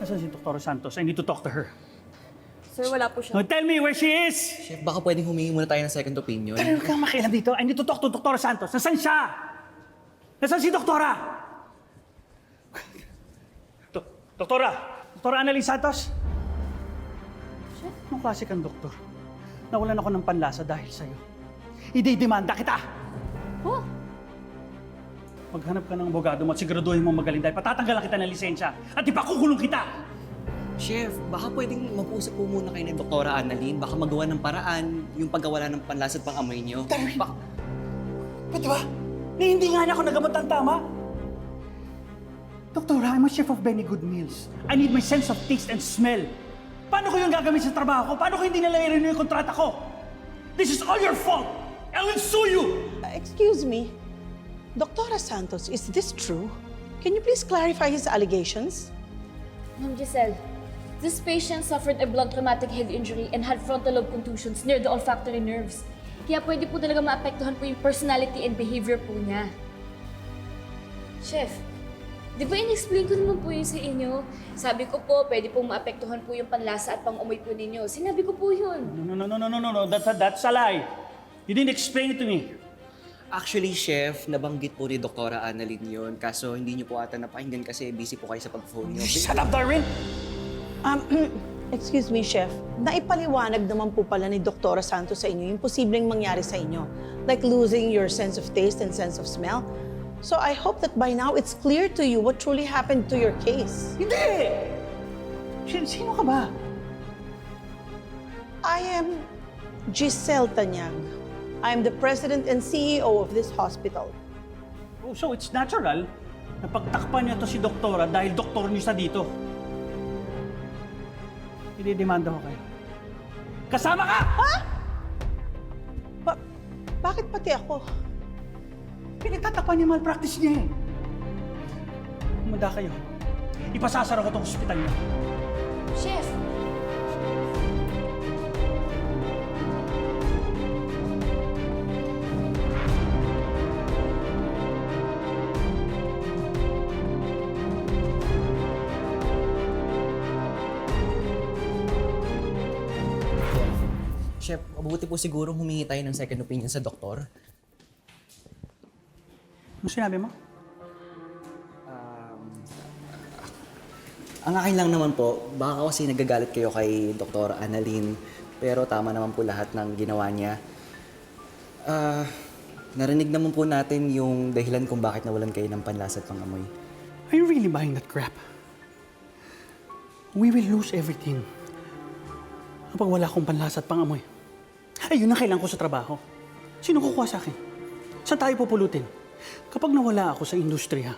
Nasaan si Dr. Santos? I need to talk to her. Sir, wala po siya. No, tell me where she is! Chef, baka pwedeng humingi muna tayo ng second opinion. Pero huwag kang makialam dito. I need to talk to Dr. Santos. Nasaan siya? Nasaan si Doktora? Doktora? Doktora Annalyn Santos? Chef? Anong klase kang doktor? Nawalan ako ng panlasa dahil sa'yo. Ididemanda kita! Oh, Maghanap ka ng abogado mo at siguraduhin mo magaling dahil patatanggalan kita ng lisensya at ipakukulong kita! Chef, baka pwedeng mag-usap po muna kayo ng Doktora Annalyn. Baka magawa ng paraan yung pagkawala ng panlasa at pang-amoy niyo. Darwin! Pwede ba? Na hindi nga niya ako nagamot ng tama? Doktora, I'm a chef of Benny Good Meals. I need my sense of taste and smell. Paano ko yung gagamit sa trabaho ko? Paano ko hindi nila i-renew yung kontrata ko? This is all your fault! I will sue you! Excuse me, Dr. Santos, is this true? Can you please clarify his allegations? Ma'am Giselle, this patient suffered a blunt traumatic head injury and had frontal lobe contusions near the olfactory nerves. Kaya pwede po talaga maapektuhan po yung personality and behavior po niya. Chef, di ba in-explain ko naman po yun sa inyo? Sabi ko po, pwede pong maapektuhan po yung panlasa at pang-umoy po ninyo. Sinabi ko po yun. No. That's a lie. You didn't explain it to me. Actually, Chef, nabanggit po ni Doktora Annalyn yun. Kaso hindi niyo po ata napakinggan kasi busy po kayo sa pag-phone niyo. Shut up, Darwin! Excuse me, Chef. Naipaliwanag naman po pala ni Dr. Santos sa inyo yung posibleng mangyari sa inyo. Like losing your sense of taste and sense of smell. So I hope that by now it's clear to you what truly happened to your case. Hindi! Sino ka ba? I am Giselle Tanyag. I am the president and CEO of this hospital. Oh, so it's natural na pagtakpan niyo to si Doktora dahil doktor niyo sa dito. Ididemanda ko kayo. Kasama ka! Ha? Bakit pati ako? Pinagtatakpan niya malpractice niya eh. Umanda kayo. Ipasasara ko tong ospital niyo. Chef! Chef, mabuti po siguro humingi tayo ng second opinion sa doktor. Ano sinabi mo? Ang akin lang naman po, baka kasi nagagalit kayo kay Dr. Annalyn, pero tama naman po lahat ng ginawa niya. Narinig naman po natin yung dahilan kung bakit nawalan kayo ng panlasa at pangamoy. Are you really buying that crap? We will lose everything kapag wala akong panlasa at pangamoy. Ay, yun ang kailangan ko sa trabaho. Sino kukuha sa akin? Saan tayo pupulutin? Kapag nawala ako sa industriya,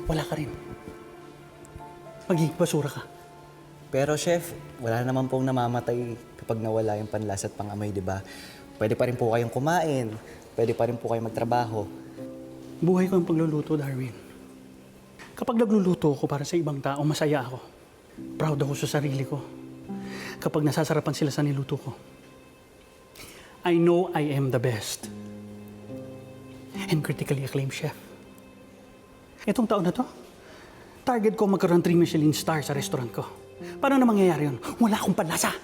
wala ka rin. Magiging basura ka. Pero chef, wala naman pong namamatay kapag nawala yung panlasa at pangamoy, di ba? Pwede pa rin po kayong kumain, pwede pa rin po kayong magtrabaho. Buhay ko yung pagluluto, Darwin. Kapag nagluluto ako para sa ibang tao, masaya ako. Proud ako sa sarili ko. Kapag nasasarapan sila sa niluto ko. I know I am the best. And critically acclaimed chef. Itong taon na to, target ko magkaroon 3 Michelin star sa restaurant ko. Paano na mangyayari yun? Wala akong panlasa.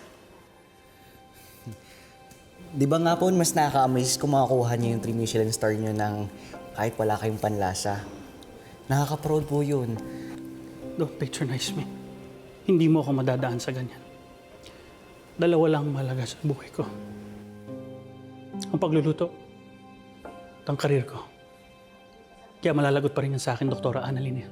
Di ba nga po, mas nakaka-amaze kung makakuha niyo yung 3 Michelin star niyo ng kahit wala kayong panlasa. Nakaka-proud po yun. Don't patronize me. Hindi mo ako madadaan sa ganyan. Dalawa lang mahalaga sa buhay ko. Ang pagluluto at ang karir ko. Kaya malalagot pa rin yan sa akin, Doktora Annalyn.